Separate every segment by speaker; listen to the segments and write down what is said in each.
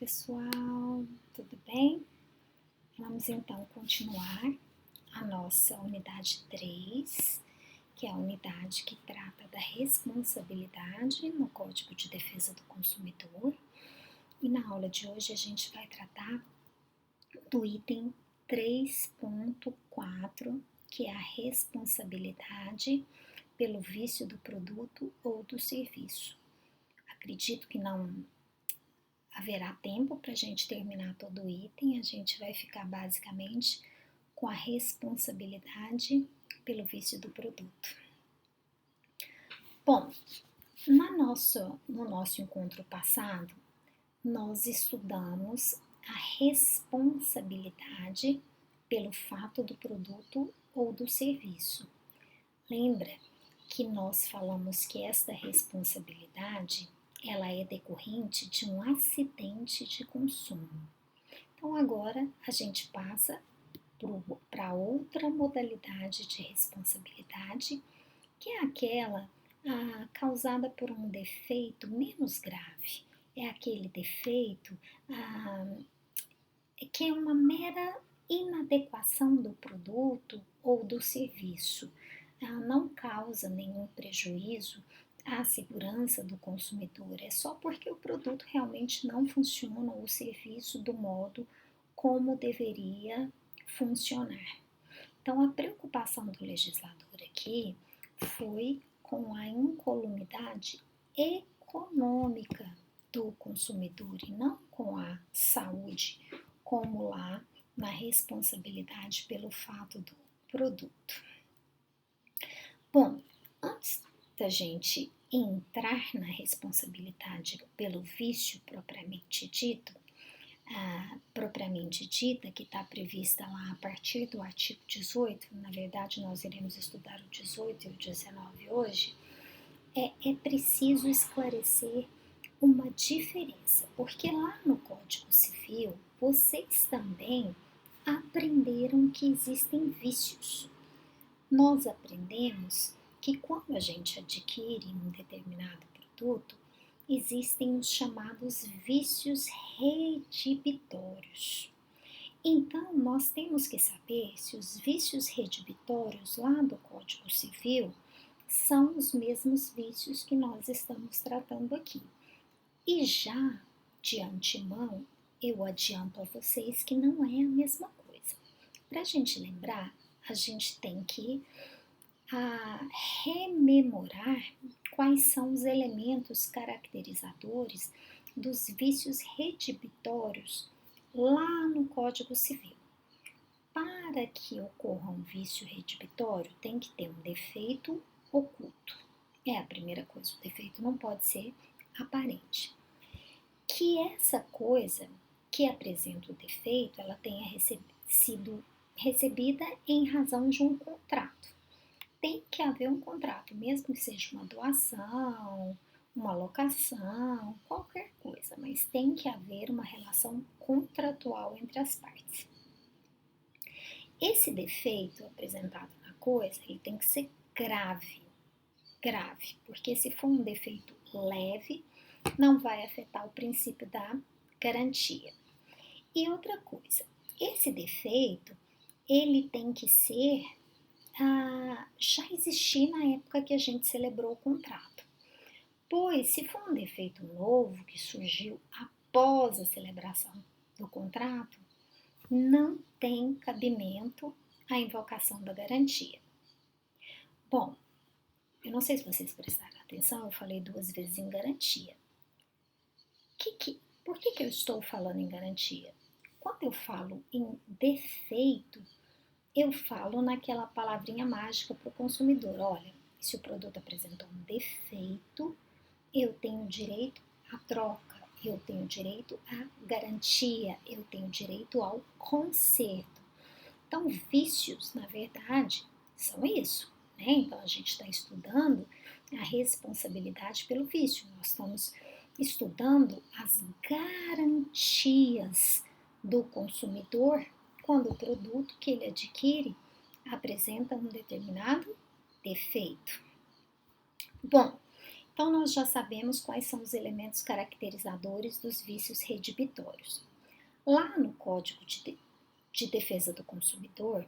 Speaker 1: pessoal, tudo bem? Vamos então continuar a nossa unidade 3, que é a unidade que trata da responsabilidade no Código de Defesa do Consumidor. E na aula de hoje a gente vai tratar do item 3.4, que é a responsabilidade pelo vício do produto ou do serviço. Acredito que não haverá tempo para a gente terminar todo o item, a gente vai ficar basicamente com a responsabilidade pelo vício do produto. Bom, no nosso encontro passado, nós estudamos a responsabilidade pelo fato do produto ou do serviço. Lembra que nós falamos que esta responsabilidade ela é decorrente de um acidente de consumo. Então, agora a gente passa para outra modalidade de responsabilidade, que é aquela causada por um defeito menos grave. É aquele defeito que é uma mera inadequação do produto ou do serviço. Não causa nenhum prejuízo à segurança do consumidor, é só porque o produto realmente não funciona ou o serviço do modo como deveria funcionar. Então, a preocupação do legislador aqui foi com a incolumidade econômica do consumidor e não com a saúde, como lá na responsabilidade pelo fato do produto. Bom, antes da gente entrar na responsabilidade pelo vício propriamente dita, que está prevista lá a partir do artigo 18, na verdade nós iremos estudar o 18 e o 19 hoje, é preciso esclarecer uma diferença, porque lá no Código Civil vocês também aprenderam que existem vícios. Nós aprendemos que quando a gente adquire um determinado produto, existem os chamados vícios redibitórios. Então, nós temos que saber se os vícios redibitórios lá do Código Civil são os mesmos vícios que nós estamos tratando aqui. E já de antemão, eu adianto a vocês que não é a mesma coisa. Para a gente lembrar, a gente tem que rememorar quais são os elementos caracterizadores dos vícios redibitórios lá no Código Civil. Para que ocorra um vício redibitório, tem que ter um defeito oculto. É a primeira coisa, o defeito não pode ser aparente. Que essa coisa que apresenta o defeito, ela tenha sido recebida em razão de um contrato. Tem que haver um contrato, mesmo que seja uma doação, uma locação, qualquer coisa, mas tem que haver uma relação contratual entre as partes. Esse defeito apresentado na coisa, ele tem que ser grave, porque se for um defeito leve, não vai afetar o princípio da garantia. E outra coisa, esse defeito, ele tem que ser já existir na época que a gente celebrou o contrato. Pois, se for um defeito novo que surgiu após a celebração do contrato, não tem cabimento a invocação da garantia. Bom, eu não sei se vocês prestaram atenção, eu falei 2 vezes em garantia. Por que eu estou falando em garantia? Quando eu falo em defeito, eu falo naquela palavrinha mágica para o consumidor. Olha, se o produto apresentou um defeito, eu tenho direito à troca, eu tenho direito à garantia, eu tenho direito ao conserto. Então, vícios, na verdade, são isso, né? Então, a gente está estudando a responsabilidade pelo vício. Nós estamos estudando as garantias do consumidor quando o produto que ele adquire apresenta um determinado defeito. Bom, Então, nós já sabemos quais são os elementos caracterizadores dos vícios redibitórios. Lá no Código de Defesa do Consumidor,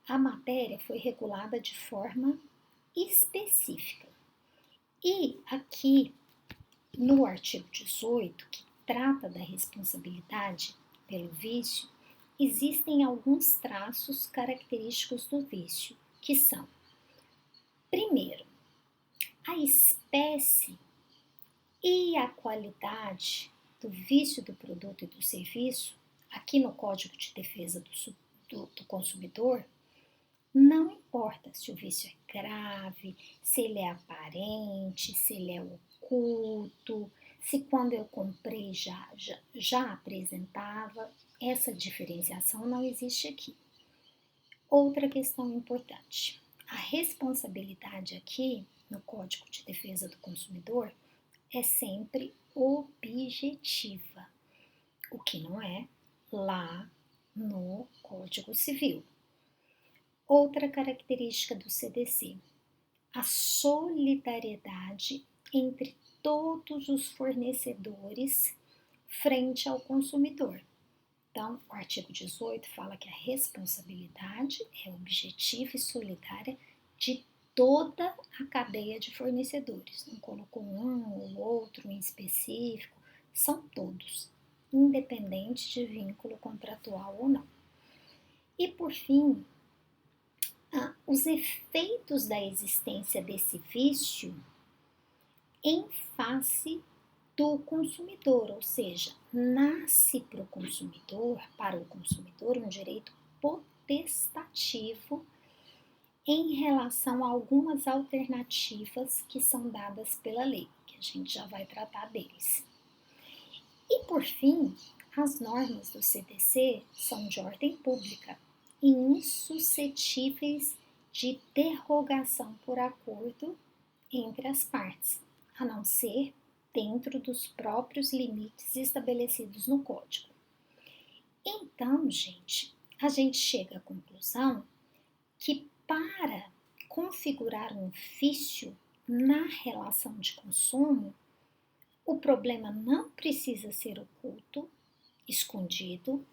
Speaker 1: a matéria foi regulada de forma específica. E aqui, no artigo 18, que trata da responsabilidade pelo vício, existem alguns traços característicos do vício, que são, primeiro, a espécie e a qualidade do vício do produto e do serviço, aqui no Código de Defesa do Consumidor, não importa se o vício é grave, se ele é aparente, se ele é oculto, se quando eu comprei já apresentava, essa diferenciação não existe aqui. Outra questão importante, a responsabilidade aqui no Código de Defesa do Consumidor é sempre objetiva, o que não é lá no Código Civil. Outra característica do CDC, a solidariedade entre todos os fornecedores frente ao consumidor. Então, o artigo 18 fala que a responsabilidade é objetiva e solidária de toda a cadeia de fornecedores. Não colocou um ou outro em específico, são todos, independente de vínculo contratual ou não. E, por fim, os efeitos da existência desse vício em face do consumidor, ou seja, nasce para o consumidor um direito potestativo em relação a algumas alternativas que são dadas pela lei, que a gente já vai tratar deles. E por fim, as normas do CDC são de ordem pública e insuscetíveis de derrogação por acordo entre as partes, a não ser dentro dos próprios limites estabelecidos no Código. Então, gente, a gente chega à conclusão que para configurar um vício na relação de consumo, o problema não precisa ser oculto, escondido,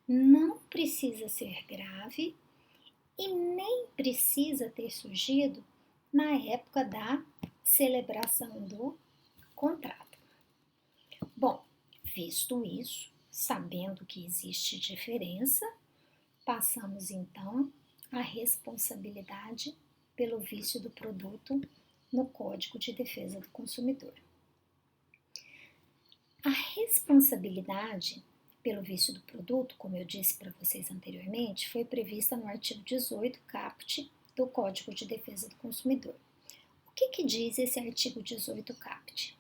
Speaker 1: não precisa ser grave e nem precisa ter surgido na época da celebração do contrato. Bom, visto isso, sabendo que existe diferença, passamos então à responsabilidade pelo vício do produto no Código de Defesa do Consumidor. A responsabilidade pelo vício do produto, como eu disse para vocês anteriormente, foi prevista no artigo 18, caput, do Código de Defesa do Consumidor. O que diz esse artigo 18, caput?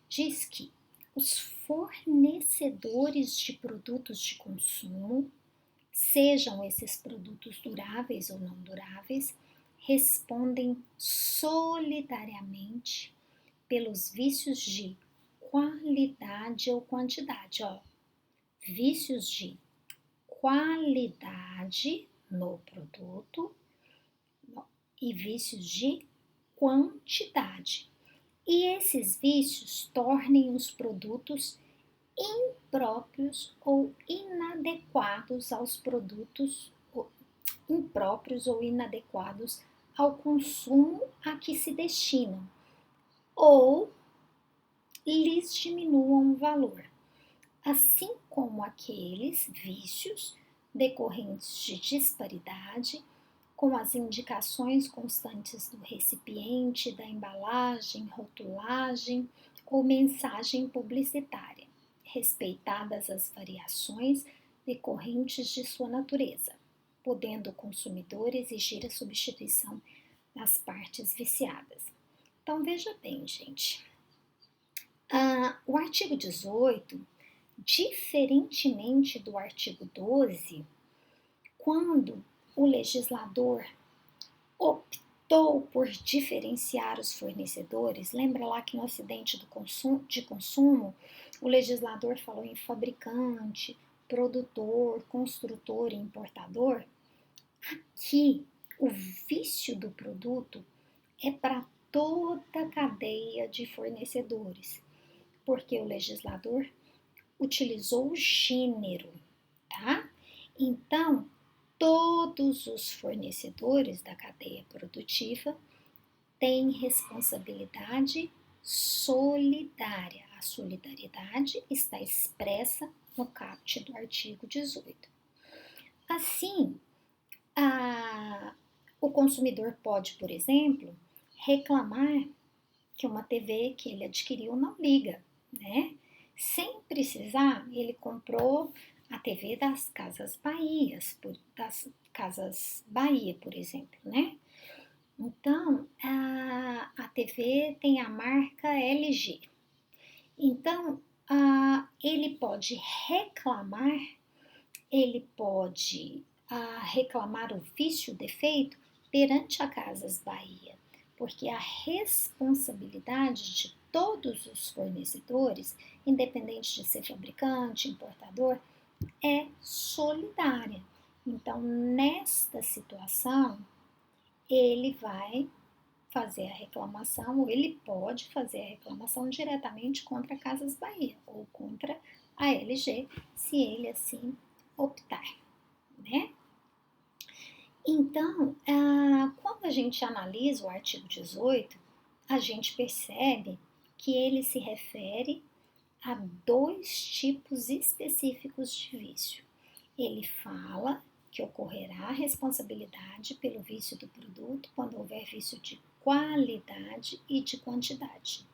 Speaker 1: Diz que os fornecedores de produtos de consumo, sejam esses produtos duráveis ou não duráveis, respondem solidariamente pelos vícios de qualidade ou quantidade. Vícios de qualidade no produto e vícios de quantidade. E esses vícios tornem os produtos impróprios ou inadequados aos produtos, impróprios ou inadequados ao consumo a que se destinam, ou lhes diminuam o valor, assim como aqueles vícios decorrentes de disparidade com as indicações constantes do recipiente, da embalagem, rotulagem ou mensagem publicitária, respeitadas as variações decorrentes de sua natureza, podendo o consumidor exigir a substituição das partes viciadas. Então, veja bem, gente, o artigo 18, diferentemente do artigo 12, quando o legislador optou por diferenciar os fornecedores, lembra lá que no acidente de consumo, o legislador falou em fabricante, produtor, construtor e importador? Aqui, o vício do produto é para toda a cadeia de fornecedores, porque o legislador utilizou o gênero, tá? Então, todos os fornecedores da cadeia produtiva têm responsabilidade solidária. A solidariedade está expressa no caput do artigo 18. Assim, o consumidor pode, por exemplo, reclamar que uma TV que ele adquiriu não liga, né? Sem precisar, ele comprou a TV das Casas Bahia, por exemplo, né? Então, a TV tem a marca LG. Então, ele pode reclamar, reclamar o vício, o defeito perante a Casas Bahia, porque a responsabilidade de todos os fornecedores, independente de ser fabricante, importador, é solidária. Então, nesta situação, ele vai fazer a reclamação, ou ele pode fazer a reclamação diretamente contra a Casas Bahia ou contra a LG, se ele assim optar, né? Então, quando a gente analisa o artigo 18, a gente percebe que ele se refere a dois tipos específicos de vício. Ele fala que ocorrerá responsabilidade pelo vício do produto quando houver vício de qualidade e de quantidade.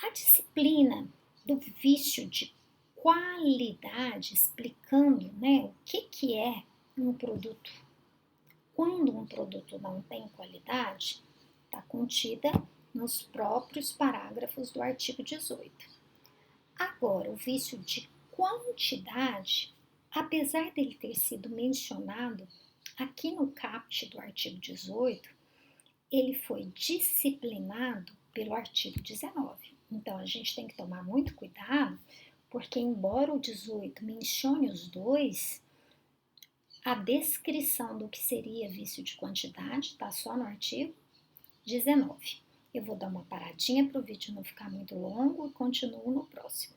Speaker 1: A disciplina do vício de qualidade, explicando, né, o que é um produto, quando um produto não tem qualidade, está contida nos próprios parágrafos do artigo 18. Agora, o vício de quantidade, apesar dele ter sido mencionado aqui no caput do artigo 18, ele foi disciplinado pelo artigo 19. Então, a gente tem que tomar muito cuidado, porque embora o 18 mencione os dois, a descrição do que seria vício de quantidade está só no artigo 19. Eu vou dar uma paradinha para o vídeo não ficar muito longo e continuo no próximo.